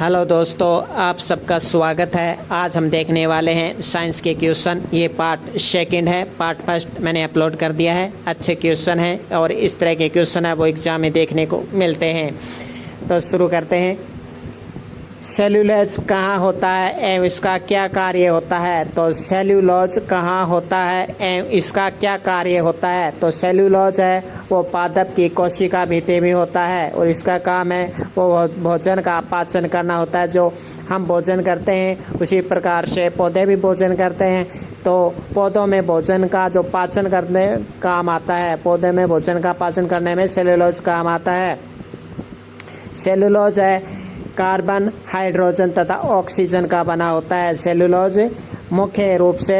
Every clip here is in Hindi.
हेलो दोस्तों, आप सबका स्वागत है। आज हम देखने वाले हैं साइंस के क्वेश्चन। ये पार्ट सेकंड है। पार्ट फर्स्ट मैंने अपलोड कर दिया है। अच्छे क्वेश्चन हैं और इस तरह के क्वेश्चन है वो एग्जाम में देखने को मिलते हैं। तो शुरू करते हैं। सेल्यूलोज कहाँ होता है एवं इसका क्या कार्य होता है? तो सेल्यूलोज कहाँ होता है एवं इसका क्या कार्य होता है? तो सेल्यूलोज है वो पादप की कोशिका भित्ति में होता है और इसका काम है वो भोजन का पाचन करना होता है। जो हम भोजन करते हैं उसी प्रकार से पौधे भी भोजन करते हैं। तो पौधों में भोजन का जो पाचन करने काम आता है, पौधे में भोजन का पाचन करने में सेल्यूलोज काम आता है। सेल्यूलोज है कार्बन, हाइड्रोजन तथा ऑक्सीजन का बना होता है। सेल्यूलोज मुख्य रूप से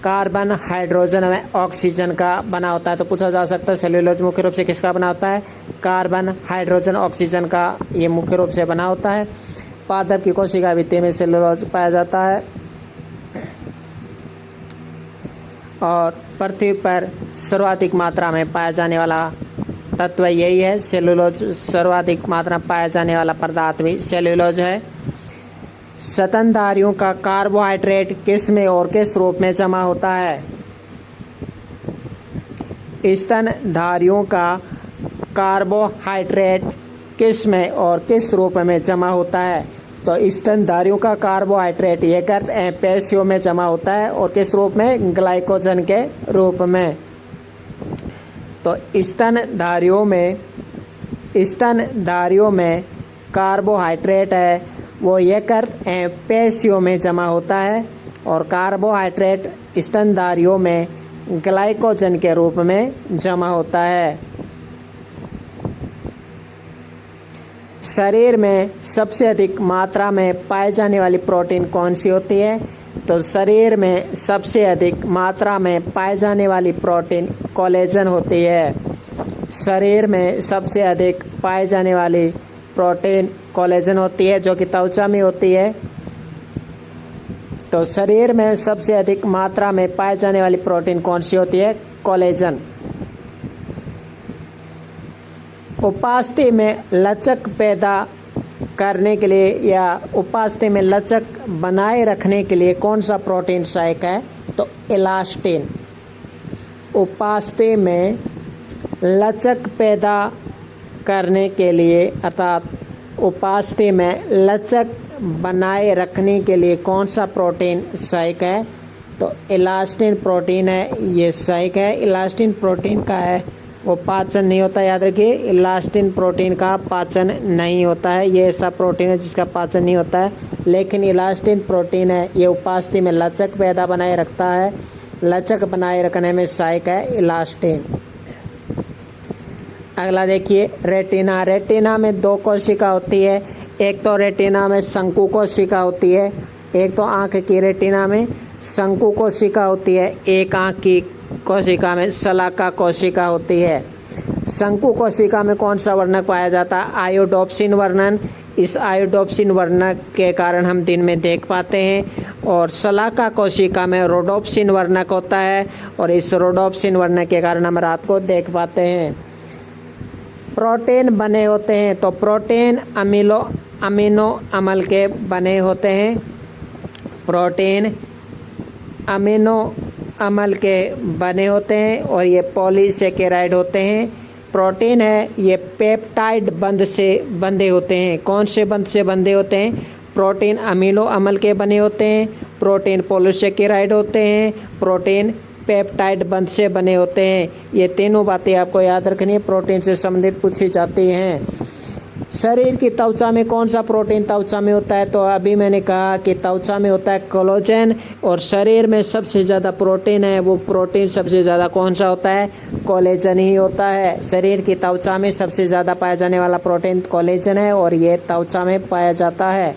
कार्बन, हाइड्रोजन व ऑक्सीजन का बना होता है। तो पूछा जा सकता है सेल्यूलोज मुख्य रूप से किसका बना होता है? कार्बन, हाइड्रोजन, ऑक्सीजन का ये मुख्य रूप से बना होता है। पादप की कोशिका भित्ति में सेल्यूलोज पाया जाता है और पृथ्वी पर सर्वाधिक मात्रा में पाया जाने वाला तत्व यही है। सेल्यूलोज सर्वाधिक मात्रा में पाया जाने वाला पदार्थ भी सेल्यूलोज है। स्तनधारियों का कार्बोहाइड्रेट किस में और किस रूप में जमा होता है? स्तनधारियों का कार्बोहाइड्रेट किस में और किस रूप में जमा होता है? तो स्तनधारियों का कार्बोहाइड्रेट ये पेशियों में जमा होता है और किस रूप में? ग्लाइकोजन के रूप में। तो स्तनधारियों में कार्बोहाइड्रेट है वो पेशियों में जमा होता है और कार्बोहाइड्रेट स्तनधारियों में ग्लाइकोजन के रूप में जमा होता है। शरीर में सबसे अधिक मात्रा में पाए जाने वाली प्रोटीन कौन सी होती है? तो शरीर में सबसे अधिक मात्रा में पाए जाने वाली प्रोटीन कोलेजन होती है। शरीर में सबसे अधिक पाए जाने वाली प्रोटीन कोलेजन होती है जो कि त्वचा में होती है। तो शरीर में सबसे अधिक मात्रा में पाए जाने वाली प्रोटीन कौन सी होती है? कोलेजन। उपास्थि में लचक पैदा करने के लिए या उपास्थि में लचक बनाए रखने के लिए कौन सा प्रोटीन सहायक है? तो इलास्टिन। उपास्थि में लचक पैदा करने के लिए अर्थात उपास्थि में लचक बनाए रखने के लिए कौन सा प्रोटीन सहायक है? तो इलास्टिन प्रोटीन है ये सहायक है। इलास्टिन प्रोटीन का है वो पाचन नहीं होता। याद रखिए, इलास्टिन प्रोटीन का पाचन नहीं होता है। ये ऐसा प्रोटीन है जिसका पाचन नहीं होता है, लेकिन इलास्टिन प्रोटीन है ये उपास्थि में लचक पैदा बनाए रखता है। लचक बनाए रखने में सहायक है इलास्टिन। अगला देखिए, रेटिना। रेटिना में दो कोशिका होती है। एक तो रेटिना में शंकु कोशिका होती है, एक तो आँख की रेटिना में शंकु कोशिका होती है, एक आँख की कोशिका में शलाका कोशिका होती है। शंकु कोशिका में कौन सा वर्णक पाया जाता है? आयोडोप्सिन वर्णन। इस आयोडोप्सिन वर्णक के कारण हम दिन में देख पाते हैं। और शलाका कोशिका में रोडोप्सिन वर्णक होता है और इस रोडोप्सिन वर्णक के कारण हम रात को देख पाते हैं। प्रोटीन बने होते हैं तो प्रोटीन अमीनो अम्ल के बने होते हैं। प्रोटीन अमीनो अम्ल के बने होते हैं और ये पॉलीसेकेराइड होते हैं। प्रोटीन है ये पेप्टाइड बंध से बंधे होते हैं। कौन से बंध से बंधे होते हैं? प्रोटीन अमीनो अम्ल के बने होते हैं, प्रोटीन पॉलीसेकेराइड होते हैं, प्रोटीन पेप्टाइड बंध से बने होते हैं। ये तीनों बातें आपको याद रखनी है, प्रोटीन से संबंधित पूछी जाती हैं। शरीर की त्वचा में कौन सा प्रोटीन त्वचा में होता है? तो अभी मैंने कहा कि त्वचा में होता है कोलेजन। और शरीर में सबसे ज़्यादा प्रोटीन है वो प्रोटीन सबसे ज़्यादा कौन सा होता है? कोलेजन ही होता है। शरीर की त्वचा में सबसे ज़्यादा पाया जाने वाला प्रोटीन कोलेजन है और ये त्वचा में पाया जाता है।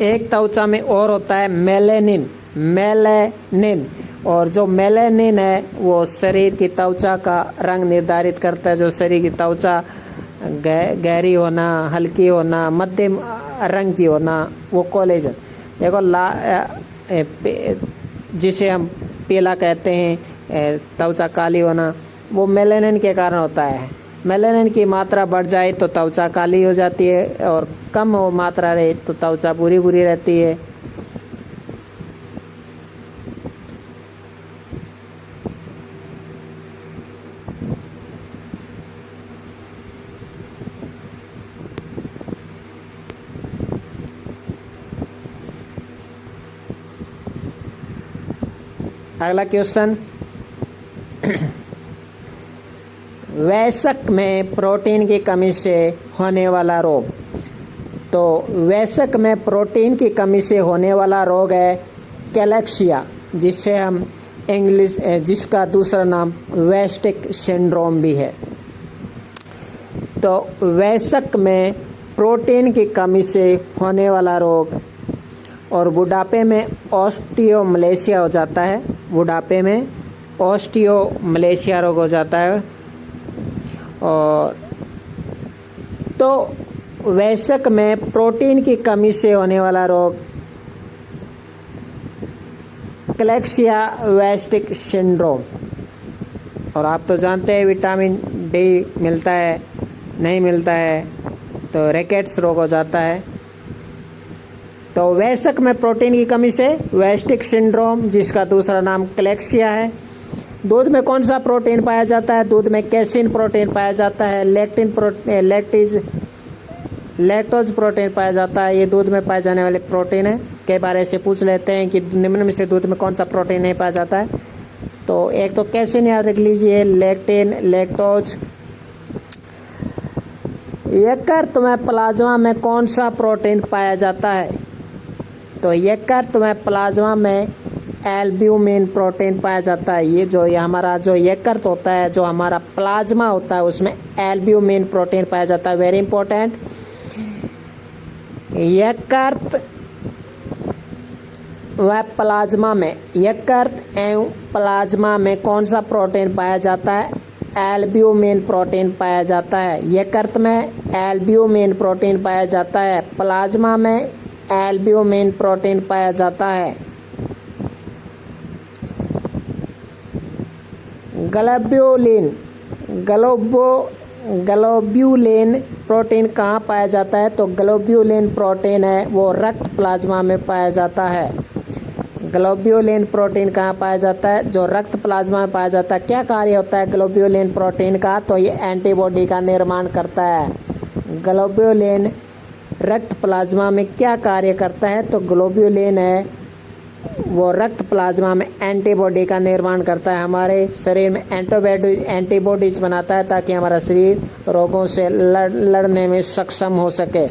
एक त्वचा में और होता है मेलेनिन। और जो मेलेनिन है वो शरीर की त्वचा का रंग निर्धारित करता है। जो शरीर की त्वचा गहरी होना, हल्की होना, मध्यम रंग की होना वो कोलेजन। देखो जिसे हम पीला कहते हैं, त्वचा काली होना, वो मेलेनिन के कारण होता है। मेलानिन की मात्रा बढ़ जाए तो त्वचा काली हो जाती है, और कम मात्रा रहे तो त्वचा बुरी बुरी रहती है। अगला क्वेश्चन, वयस्क में प्रोटीन की कमी से होने वाला रोग। तो वयस्क में प्रोटीन की कमी से होने वाला रोग है कैलेक्सिया, जिसे हम इंग्लिश जिसका दूसरा नाम वेस्टिक सिंड्रोम भी है। तो वयस्क में प्रोटीन की कमी से होने वाला रोग, और बुढ़ापे में ऑस्टियोमलेशिया हो जाता है। बुढ़ापे में ऑस्टियोमलेशिया रोग हो जाता है। और तो वयस्क में प्रोटीन की कमी से होने वाला रोग कैलेक्सिया वेस्टिक सिंड्रोम। और आप तो जानते हैं विटामिन डी मिलता है, नहीं मिलता है तो रिकेट्स रोग हो जाता है। तो वयस्क में प्रोटीन की कमी से वेस्टिक सिंड्रोम, जिसका दूसरा नाम कैलेक्सिया है। दूध में कौन सा प्रोटीन पाया जाता है? दूध में कैसीन प्रोटीन पाया जाता है, लैक्टोज प्रोटीन पाया जाता है। ये दूध में पाए जाने वाले प्रोटीन है। कई बार ऐसे पूछ लेते हैं कि निम्न में से दूध में कौन सा प्रोटीन नहीं पाया जाता है। तो एक तो कैसीन याद रख लीजिए, लेक्टिन, लैक्टोज। यकृत में प्लाज्मा में कौन सा प्रोटीन पाया जाता है? तो यकृत में प्लाज्मा में एल्ब्यूमिन प्रोटीन पाया जाता है। ये हमारा जो यकृत होता है, जो हमारा प्लाज्मा होता है, उसमें एल्ब्यूमिन प्रोटीन पाया जाता है। Very important. यकृत व प्लाज्मा में, यकृत एवं प्लाज्मा में कौन सा प्रोटीन पाया जाता है? एल्ब्यूमिन प्रोटीन पाया जाता है। यकृत में एल्ब्यूमिन प्रोटीन पाया जाता है, प्लाज्मा में एल्ब्यूमिन प्रोटीन पाया जाता है। ग्लोब्यूलिन प्रोटीन कहाँ पाया जाता है? तो ग्लोब्यूलिन प्रोटीन है वो रक्त प्लाज्मा में पाया जाता है। ग्लोब्यूलिन प्रोटीन कहाँ पाया जाता है? जो रक्त प्लाज्मा में पाया जाता है। क्या कार्य होता है ग्लोब्यूलिन प्रोटीन का? तो ये एंटीबॉडी का निर्माण करता है। ग्लोब्यूलिन रक्त प्लाज्मा में क्या कार्य करता है? तो ग्लोब्यूलिन है वो रक्त प्लाज्मा में एंटीबॉडी का निर्माण करता है। हमारे शरीर में एंटीबॉडीज बनाता है ताकि हमारा शरीर रोगों से लड़ने में सक्षम हो सके।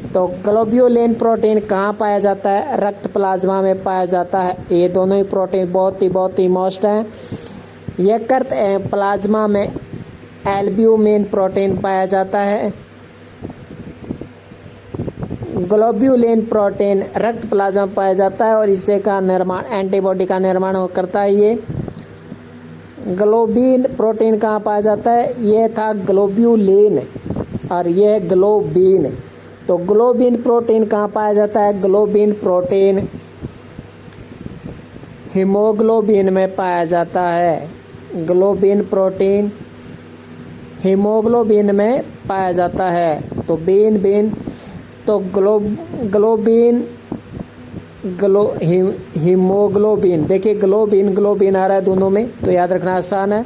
तो ग्लोब्यूलिन प्रोटीन कहाँ पाया जाता है? रक्त प्लाज्मा में पाया जाता है। ये दोनों ही प्रोटीन बहुत ही मोस्ट हैं। यकृत प्लाज्मा में एल्ब्यूमिन प्रोटीन पाया जाता है। ग्लोब्यूलिन प्रोटीन रक्त प्लाज्मा पाया जाता है और इसे का निर्माण एंटीबॉडी का निर्माण करता है। ये ग्लोबिन प्रोटीन कहाँ पाया जाता है? ये था ग्लोब्यूलिन और ये ग्लोबिन। तो ग्लोबिन प्रोटीन कहाँ पाया जाता है? ग्लोबिन प्रोटीन हीमोग्लोबिन में पाया जाता है। ग्लोबिन प्रोटीन हीमोग्लोबिन में पाया जाता है। तो बीन तो हीमोग्लोबिन, देखिए ग्लोबिन आ रहा है दोनों में, तो याद रखना आसान है।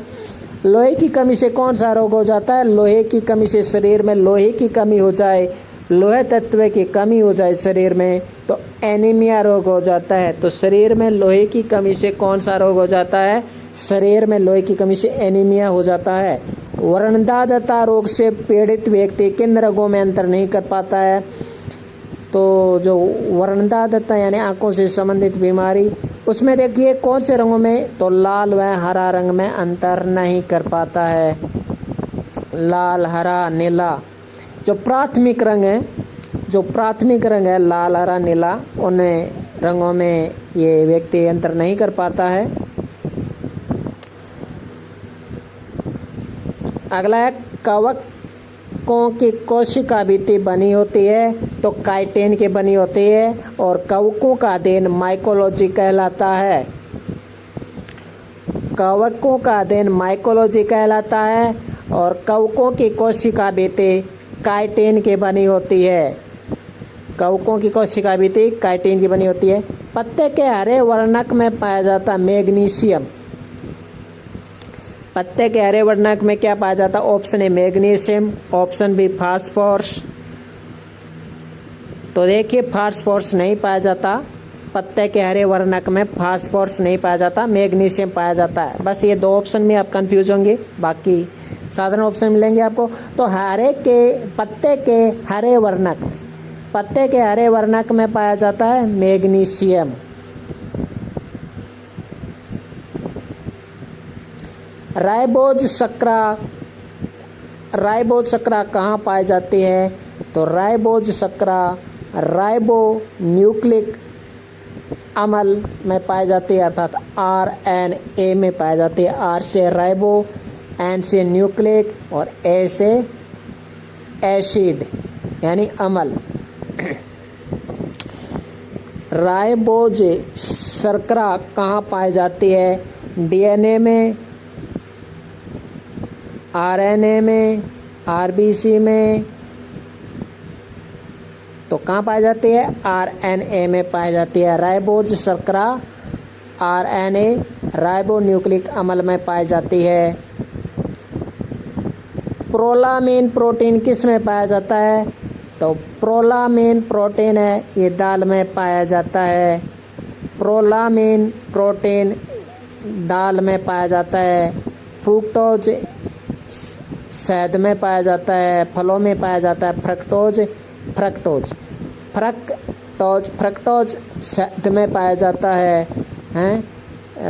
लोहे की कमी से कौन सा रोग हो जाता है? लोहे की कमी से शरीर में लोहे की कमी हो जाए, लोहे तत्व की कमी हो जाए शरीर में तो एनीमिया रोग हो जाता है। तो शरीर में लोहे की कमी से कौन सा रोग हो जाता है? शरीर में लोहे की कमी से एनीमिया हो जाता है। वर्णदाता रोग से पीड़ित व्यक्ति किन रोगों में अंतर नहीं कर पाता है? तो जो वर्णदाता यानी आंखों से संबंधित बीमारी, उसमें देखिए कौन से रंगों में? तो लाल व हरा रंग में अंतर नहीं कर पाता है। लाल, हरा, नीला जो प्राथमिक रंग है लाल, हरा, नीला, उन रंगों में ये व्यक्ति अंतर नहीं कर पाता है। अगला है कवकों की कोशिका भित्ति बनी होती है तो काइटिन की बनी होती है और कवकों का अध्ययन माइकोलॉजी कहलाता है। कवकों का अध्ययन माइकोलॉजी कहलाता है और कवकों की कोशिका भित्ति काइटिन की बनी होती है। कवकों की कोशिका भित्ति काइटिन की बनी होती है। पत्ते के हरे वर्णक में पाया जाता मैग्नीशियम। पत्ते के हरे वर्णक में क्या पाया जाता? Option A magnesium, option B phosphorus. तो देखिए फास्फोरस नहीं पाया जाता, पत्ते के हरे वर्णक में फास्फोरस नहीं पाया जाता, मैग्नीशियम पाया जाता है। बस ये दो ऑप्शन में आप कंफ्यूज होंगे, बाकी साधारण ऑप्शन मिलेंगे आपको। तो पत्ते के हरे वर्णक में, पत्ते के हरे वर्णक में पाया जाता है मैग्नीशियम। राइबोज शर्करा कहाँ पाई जाती है? तो राइबोज शर्करा राइबो न्यूक्लिक अम्ल में पाई जाती है, अर्थात RNA में पाई जाती है। R से राइबो, N से न्यूक्लिक और A से एसिड यानी अम्ल। राइबोज शर्करा कहाँ पाई जाती है? DNA में, RNA में, RBC में। तो कहाँ पाई जाती है? RNA में पाई जाती है। राइबोज शर्करा RNA राइबो न्यूक्लिक अम्ल में पाई जाती है। प्रोलामीन प्रोटीन किस में पाया जाता है? तो प्रोलामीन प्रोटीन है ये दाल में पाया जाता है। प्रोलामीन प्रोटीन दाल में पाया जाता है। फ्रुक्टोज शहद में पाया जाता है, फलों में पाया जाता है। फ्रक्टोज शहद में पाया जाता है,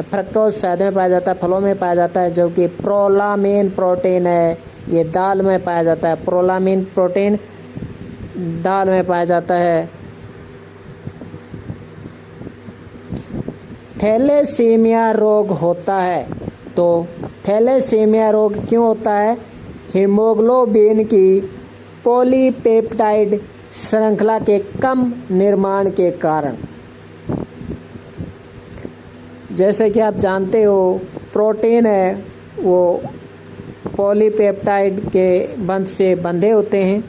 फ्रक्टोज शहद में पाया जाता है, फलों में पाया जाता है। जो कि प्रोलामीन प्रोटीन है ये दाल में पाया जाता है। प्रोलामीन प्रोटीन दाल में पाया जाता है। थैलेसीमिया रोग होता है, तो थैलेसीमिया रोग क्यों होता है? हीमोग्लोबिन की पॉलीपेप्टाइड श्रृंखला के कम निर्माण के कारण। जैसे कि आप जानते हो प्रोटीन है वो पॉलीपेप्टाइड के बंध से बंधे होते हैं,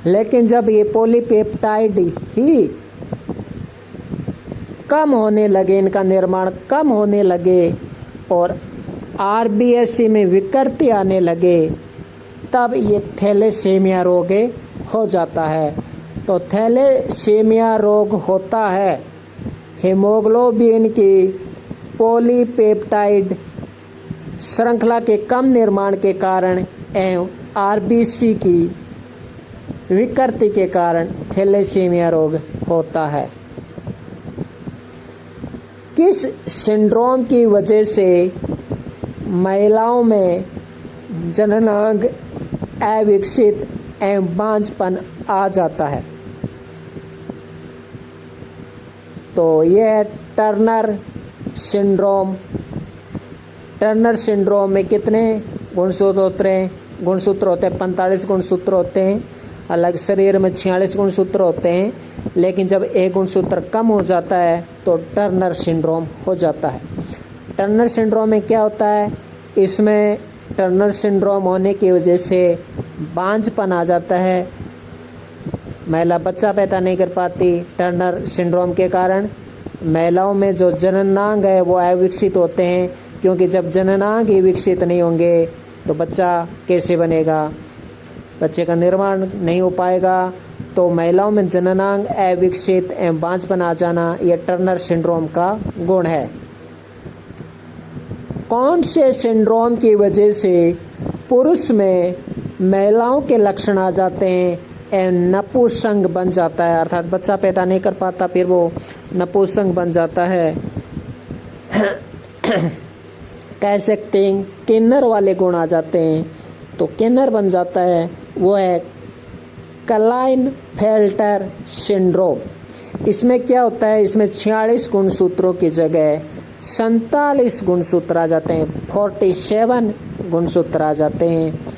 लेकिन जब ये पॉलीपेप्टाइड ही कम होने लगे, इनका निर्माण कम होने लगे और RBC में विकृति आने लगे, तब ये थैलेसीमिया रोग हो जाता है। तो थैलेसीमिया रोग होता है हीमोग्लोबिन की पॉलीपेप्टाइड श्रृंखला के कम निर्माण के कारण एवं RBC की विकृति के कारण थैलेसीमिया रोग होता है। किस सिंड्रोम की वजह से महिलाओं में जननांग अविकसित एवं बांझपन आ जाता है? तो यह टर्नर सिंड्रोम। टर्नर सिंड्रोम में कितने गुणसूत्र होते हैं? 45 गुणसूत्र होते हैं। अलग शरीर में 46 गुणसूत्र होते हैं, लेकिन जब एक गुणसूत्र कम हो जाता है तो टर्नर सिंड्रोम हो जाता है। टर्नर सिंड्रोम में क्या होता है? इसमें टर्नर सिंड्रोम होने की वजह से बांझपन आ जाता है, महिला बच्चा पैदा नहीं कर पाती। टर्नर सिंड्रोम के कारण महिलाओं में जो जननांग है वो अविकसित होते हैं, क्योंकि जब जननांग ही विकसित नहीं होंगे तो बच्चा कैसे बनेगा, बच्चे का निर्माण नहीं हो पाएगा। तो महिलाओं में जननांग अविकसित एवं बांझपन आ जाना यह टर्नर सिंड्रोम का गुण है। कौन से सिंड्रोम की वजह से पुरुष में महिलाओं के लक्षण आ जाते हैं एवं नपुंसक बन जाता है, अर्थात बच्चा पैदा नहीं कर पाता, फिर वो नपुंसक बन जाता है? कह सकते हैं किन्नर वाले गुण आ जाते हैं, तो किन्नर बन जाता है, वो है क्लाइनफेल्टर सिंड्रोम। इसमें क्या होता है? इसमें 46 गुणसूत्रों की जगह 47 गुणसूत्र आ जाते हैं, 47 गुणसूत्र आ जाते हैं।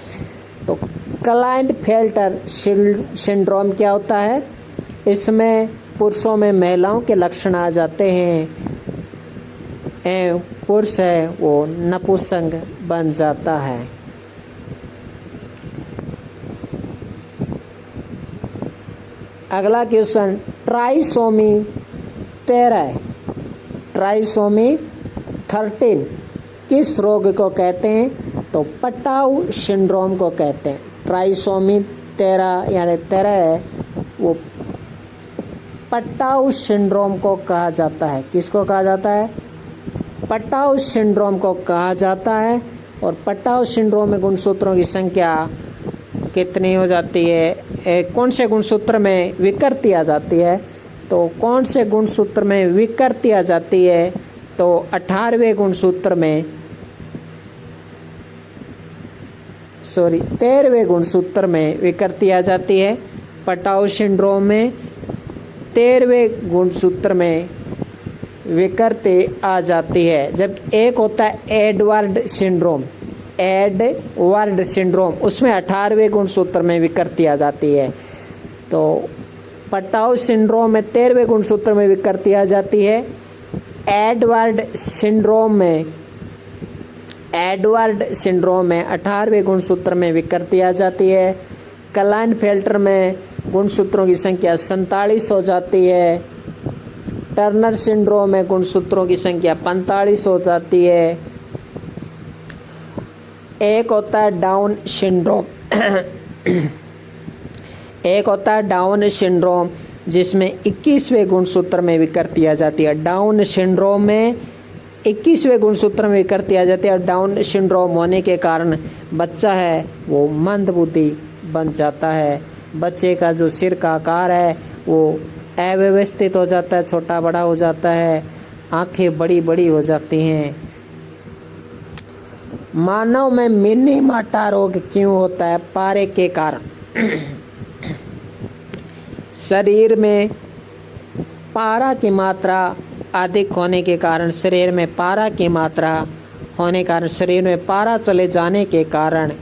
तो क्लाइनफेल्टर सिंड्रोम क्या होता है? इसमें पुरुषों में महिलाओं के लक्षण आ जाते हैं एवं पुरुष है वो नपुंसक बन जाता है। अगला क्वेश्चन, ट्राइसोमी 13 ट्राइसोमी 13 किस रोग को कहते हैं? तो पटाऊ सिंड्रोम को कहते हैं। ट्राइसोमी 13 यानी 13 है वो पटाऊ सिंड्रोम को कहा जाता है। किसको कहा जाता है? पटाऊ सिंड्रोम को कहा जाता है। और पटाऊ सिंड्रोम में गुणसूत्रों की संख्या कितनी हो जाती है? कौन से गुणसूत्र में विकृति आ जाती है? तो कौन से गुणसूत्र में विकृति आ जाती है? तो 18वें गुणसूत्र में 13वें गुणसूत्र में विकृति आ जाती है। पटाऊ सिंड्रोम में 13वें गुणसूत्र में विकृति आ जाती है। जब एक होता है एडवर्ड सिंड्रोम, उसमें 18वें गुणसूत्र में विकृति आ जाती है। तो पटाऊ सिंड्रोम में 13वें गुणसूत्र में विकृति आ जाती है। एडवर्ड सिंड्रोम में 18वें गुणसूत्र में विकृति आ जाती है। क्लाइनफेल्टर में गुणसूत्रों की संख्या 47 हो जाती है। टर्नर सिंड्रोम में गुणसूत्रों की संख्या 45 हो जाती है। एक होता है डाउन सिंड्रोम जिसमें 21वें गुणसूत्र में विकृति आ जाती है। डाउन सिंड्रोम में 21वें गुणसूत्र में विकृति आ जाती है। और डाउन सिंड्रोम होने के कारण बच्चा है वो मंदबुद्धि बन जाता है। बच्चे का जो सिर का आकार है वो अव्यवस्थित हो जाता है, छोटा बड़ा हो जाता है, आंखें बड़ी बड़ी हो जाती हैं। मानव में मिनीमाटा रोग क्यों होता है? पारे के कारण। शरीर में पारा की मात्रा अधिक होने के कारण, शरीर में पारा चले जाने के कारण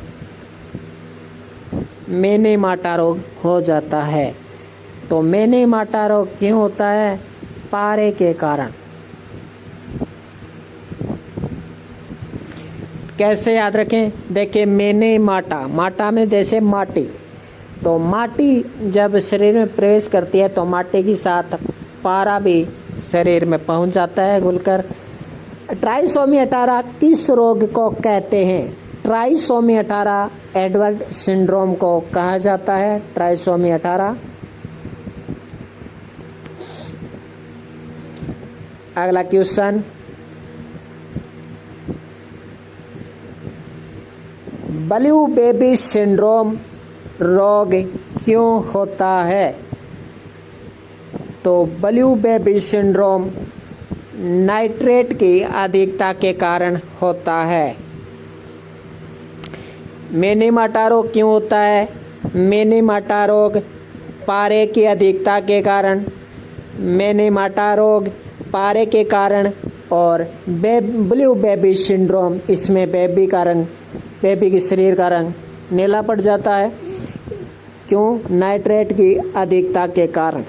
मिनीमाटा रोग हो जाता है। तो मिनीमाटा रोग क्यों होता है? पारे के कारण। कैसे याद रखें? देखिए, माटा में जैसे माटी, तो माटी जब शरीर में प्रवेश करती है तो माटी के साथ पारा भी शरीर में पहुंच जाता है घुलकर। ट्राइसोमी 18 किस रोग को कहते हैं? ट्राइसोमी 18 एडवर्ड सिंड्रोम को कहा जाता है। ट्राइसोमी 18। अगला क्वेश्चन, ब्लू बेबी सिंड्रोम रोग क्यों होता है? तो ब्लू बेबी सिंड्रोम नाइट्रेट की अधिकता के कारण होता है। मिनीमाटा रोग क्यों होता है? मिनीमाटा रोग पारे की अधिकता के कारण, और ब्लू बेबी सिंड्रोम, इसमें बेबी के शरीर का रंग नीला पड़ जाता है। क्यों? नाइट्रेट की अधिकता के कारण।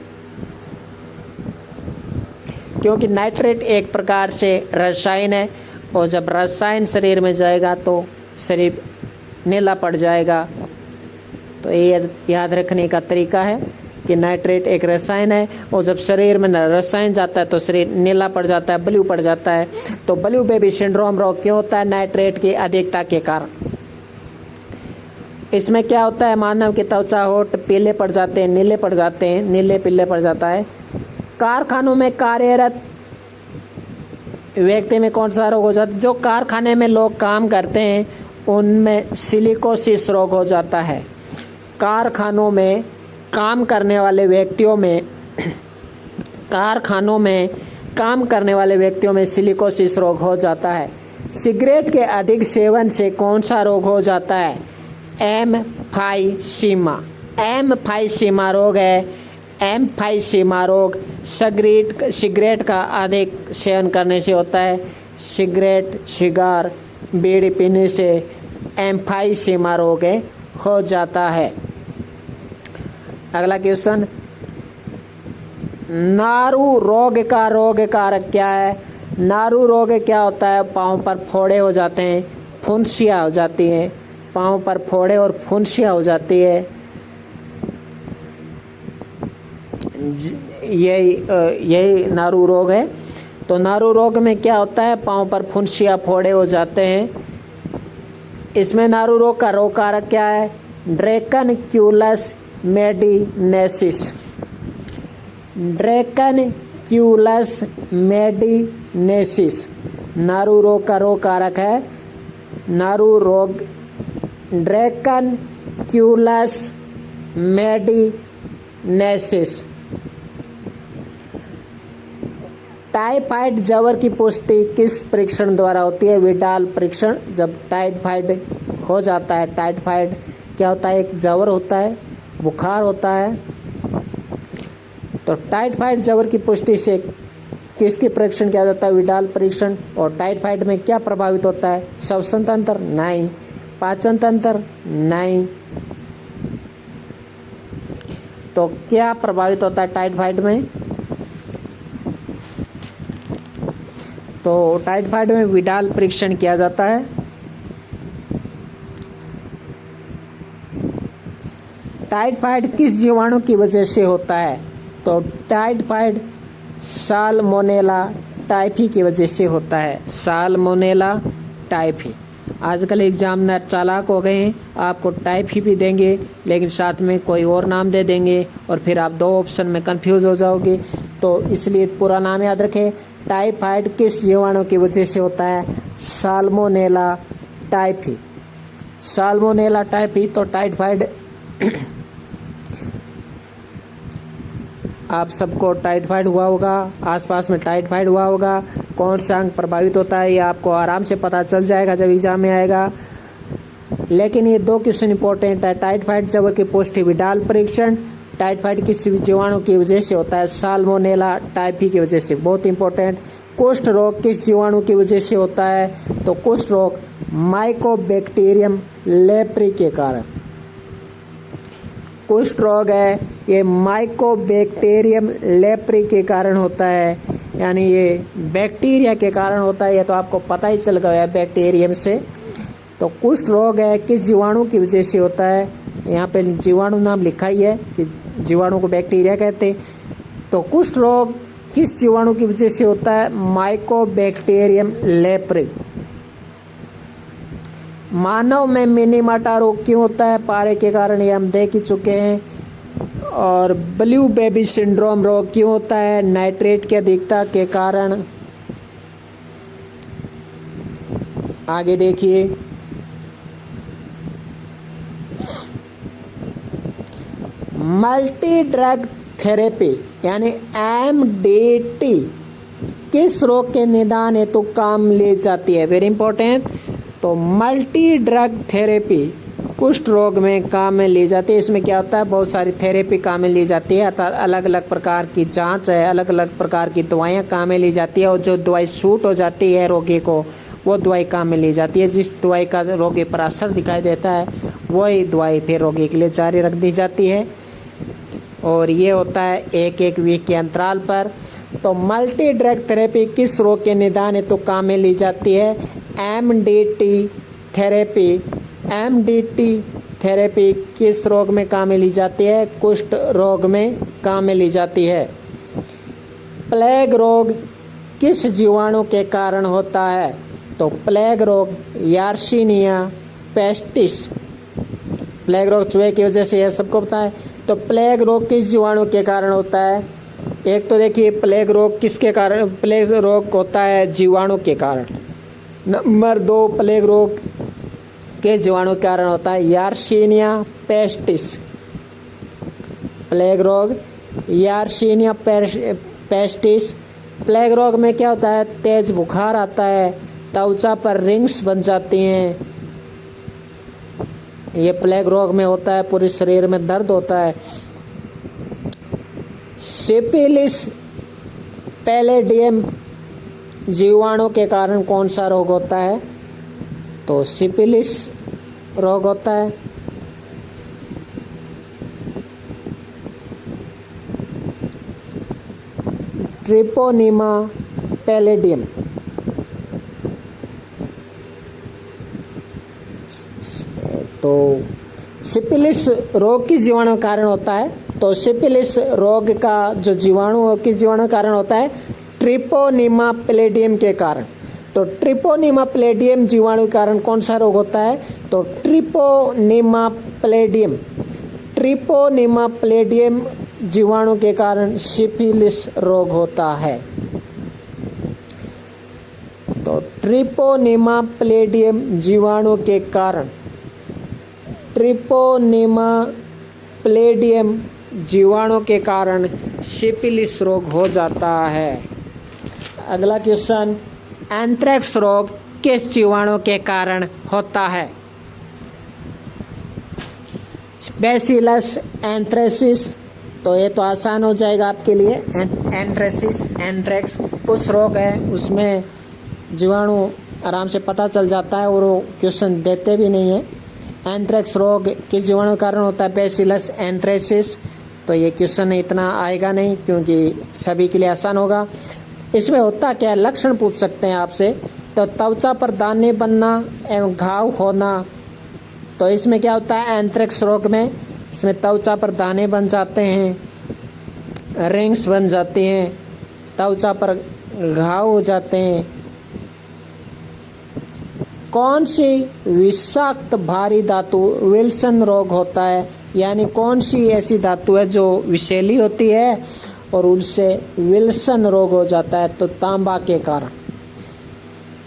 क्योंकि नाइट्रेट एक प्रकार से रसायन है, और जब रसायन शरीर में जाएगा तो शरीर नीला पड़ जाएगा। तो ये याद रखने का तरीका है कि नाइट्रेट एक रसायन है, और जब शरीर में रसायन जाता है तो शरीर नीला पड़ जाता है, ब्लू पड़ जाता है। तो ब्लू बेबी सिंड्रोम रोग क्यों होता है? नाइट्रेट की अधिकता के कारण। इसमें क्या होता है? मानव की त्वचा, होठ पीले पड़ जाते हैं, नीले पड़ जाते हैं, नीले पीले पड़ जाता है। कारखानों में कार्यरत व्यक्ति में कौन सा रोग हो जाता है? जो कारखाने में लोग काम करते हैं उनमें सिलिकोसिस रोग हो जाता है। कारखानों में काम करने वाले व्यक्तियों में सिलिकोसिस रोग हो जाता है। सिगरेट के अधिक सेवन से कौन सा रोग हो जाता है? एम्फाइसीमा रोग है। एम्फाइसीमा रोग सिगरेट का अधिक सेवन करने से होता है। सिगार, बीड़ी पीने से एम्फाइसीमा रोग हो जाता है। अगला क्वेश्चन, नारू रोग का रोग कारक क्या है? नारू रोग क्या होता है? पाँव पर फोड़े हो जाते हैं, फुंसियाँ हो जाती हैं। पाँव पर फोड़े और फुंसियाँ हो जाती है। यही नारू रोग है। तो नारू रोग में क्या होता है, पाँव पर फुंसिया फोड़े हो जाते हैं। इसमें नारू रोग का रोग कारक क्या है, ड्रैकनक्यूलस मेडिनेसिस। ड्रैकनक्यूलस मेडिनेसिस नारू रोग का रोग कारक है। नारू रोग ड्रैकनक्यूलस मेडिनेसिस। टाइफाइड ज्वर की पुष्टि किस परीक्षण द्वारा होती है, विडाल परीक्षण। जब टाइफाइड हो जाता है, टाइफाइड क्या होता है, एक ज्वर होता है, बुखार होता है। तो टाइफाइड ज्वर की पुष्टि से किसकी परीक्षण किया जाता है, विडाल परीक्षण। और टाइफाइड में क्या प्रभावित होता है, श्वसन तंत्र नहीं, पाचन तंत्र नहीं। तो क्या प्रभावित होता है टाइफाइड में, तो टाइफाइड में विडाल परीक्षण किया जाता है। टाइफाइड किस जीवाणु की वजह से होता है, तो टाइफाइड साल्मोनेला टाइफी की वजह से होता है, साल्मोनेला टाइफी। आजकल एग्जामिनर चालाक हो गए हैं, आपको टाइफी भी देंगे लेकिन साथ में कोई और नाम दे देंगे और फिर आप दो ऑप्शन में कंफ्यूज हो जाओगे। तो इसलिए पूरा नाम याद रखें, टाइफाइड किस जीवाणु की वजह से होता है, साल्मोनेला टाइफी। Salmonella typhi. तो टाइफाइड आप सबको टाइफाइड हुआ होगा, आसपास में टाइफाइड हुआ होगा, कौन सा अंग प्रभावित होता है ये आपको आराम से पता चल जाएगा जब एग्जाम में आएगा। लेकिन ये दो क्वेश्चन इंपॉर्टेंट है, टाइफाइड ज्वर की पुष्टि विडाल परीक्षण, टाइफाइड किस जीवाणु की वजह से होता है, साल्मोनेला टाइफी की वजह से, बहुत इंपॉर्टेंट। कुष्ठ रोग किस जीवाणु की वजह से होता है, तो कुष्ठ रोग माइकोबैक्टीरियम लेप्री के कारण। कुष्ठ रोग है ये माइकोबैक्टीरियम लेप्री के कारण होता है, यानी ये बैक्टीरिया के कारण होता है, ये तो आपको पता ही चल गया है बैक्टीरियम से। तो कुष्ठ रोग है किस जीवाणु की वजह से होता है, यहाँ पे जीवाणु नाम लिखा ही है कि जीवाणु को बैक्टीरिया कहते हैं। तो कुष्ठ रोग किस जीवाणु की वजह से होता है, माइकोबैक्टीरियम लेप्री। मानव में मिनीमाटा रोग क्यों होता है, पारे के कारण, ये हम देख ही चुके हैं। और ब्लू बेबी सिंड्रोम रोग क्यों होता है, नाइट्रेट की अधिकता के कारण। आगे देखिए, मल्टी ड्रग थेरेपी यानी MDT किस रोग के निदान हेतु काम ले जाती है, वेरी इंपॉर्टेंट। तो मल्टी ड्रग थेरेपी कुष्ठ रोग में काम में ली जाती है। इसमें क्या होता है, बहुत सारी थेरेपी काम में ली जाती है, अर्थात अलग अलग प्रकार की जांच है, अलग अलग प्रकार की दवाइयाँ काम में ली जाती है, और जो दवाई सूट हो जाती है रोगी को वो दवाई काम में ली जाती है। जिस दवाई का रोगी पर असर दिखाई देता है वही दवाई फिर रोगी के लिए जारी रख दी जाती है, और ये होता है एक एक वीक के अंतराल पर। तो मल्टी ड्रग थेरेपी किस रोग के निदान हेतु काम में ली जाती है, MDT थेरेपी। MDT थेरेपी किस रोग में काम में ली जाती है, कुष्ठ रोग में काम में ली जाती है। प्लेग रोग किस जीवाणु के कारण होता है, तो प्लेग रोग यार्सिनिया पेस्टिस। प्लेग रोग चूहे की वजह से यह सबको पता है। तो प्लेग रोग किस जीवाणु के कारण होता है, एक तो देखिए प्लेग रोग किसके कारण, प्लेग रोग होता है जीवाणु के कारण। नंबर 2, प्लेग रोग के जीवाणु के कारण होता है यार्सिनिया पेस्टिस। प्लेग रोग यार्सिनिया पेस्टिस। प्लेग रोग में क्या होता है, तेज बुखार आता है, त्वचा पर रिंग्स बन जाती हैं, ये प्लेग रोग में होता है, पूरे शरीर में दर्द होता है। सिफिलिस पैलेडियम जीवाणु के कारण कौन सा रोग होता है, तो सिफिलिस रोग होता है। Treponema palladium. तो सिफिलिस रोग किस जीवाणु के कारण होता है, तो सिफिलिस रोग का जो जीवाणु किस जीवाणु के कारण होता है? ट्रिपोनिमा पैलिडियम के कारण। तो ट्रिपोनिमा पैलिडियम जीवाणु के कारण कौन सा रोग होता है? तो ट्रिपोनिमा पैलिडियम जीवाणु के कारण सिफिलिस रोग होता है। तो ट्रिपोनिमा पैलिडियम जीवाणु के कारण सिफिलिस रोग हो जाता है। अगला क्वेश्चन, एंथ्रेक्स रोग किस जीवाणु के कारण होता है? Bacillus anthracis. तो ये तो आसान हो जाएगा आपके लिए। एंथ्रेक्स कुछ रोग है उसमें जीवाणु आराम से पता चल जाता है और वो क्वेश्चन देते भी नहीं है। एंथ्रेक्स रोग किस जीवाणु के कारण होता है? Bacillus anthracis. तो ये क्वेश्चन इतना आएगा नहीं क्योंकि सभी के लिए आसान होगा। इसमें होता क्या है, लक्षण पूछ सकते हैं आपसे। तो त्वचा पर दाने बनना एवं घाव होना। तो इसमें क्या होता है एंथ्रेक्स रोग में? इसमें त्वचा पर दाने बन जाते हैं, रिंग्स बन जाती हैं, त्वचा पर घाव हो जाते हैं। कौन सी विषाक्त भारी धातु विल्सन रोग होता है? यानी कौन सी ऐसी धातु है जो विषैली होती है और उनसे विल्सन रोग हो जाता है? तो तांबा के कारण।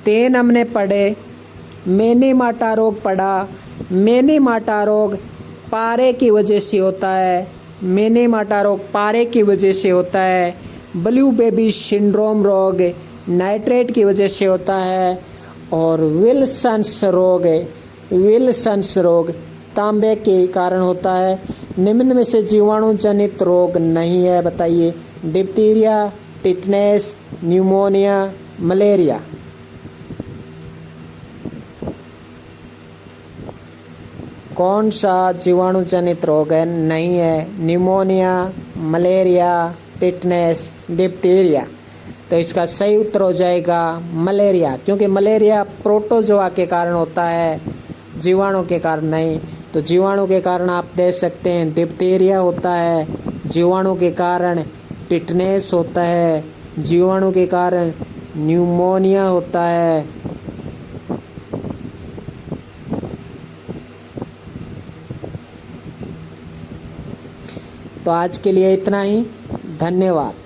3 हमने पढ़े। मेनीमाटा रोग पढ़ा। मेनीमाटा रोग पारे की वजह से होता है। मेनीमाटा रोग पारे की वजह से होता है। ब्लू बेबी सिंड्रोम रोग नाइट्रेट की वजह से होता है। और विल्सन्स रोग तांबे के कारण होता है। निम्न में से जीवाणु जनित रोग नहीं है, बताइए। Diphtheria, tetanus, pneumonia, malaria. कौन सा जीवाणु जनित रोग है? नहीं है। Pneumonia, malaria, tetanus, diphtheria. तो इसका सही उत्तर हो जाएगा मलेरिया, क्योंकि मलेरिया प्रोटोजोआ के कारण होता है, जीवाणु के कारण नहीं। तो जीवाणु के कारण आप दे सकते हैं डिप्टीरिया होता है, जीवाणु के कारण टिटनेस होता है, जीवाणु के कारण न्यूमोनिया होता है। तो आज के लिए इतना ही। धन्यवाद।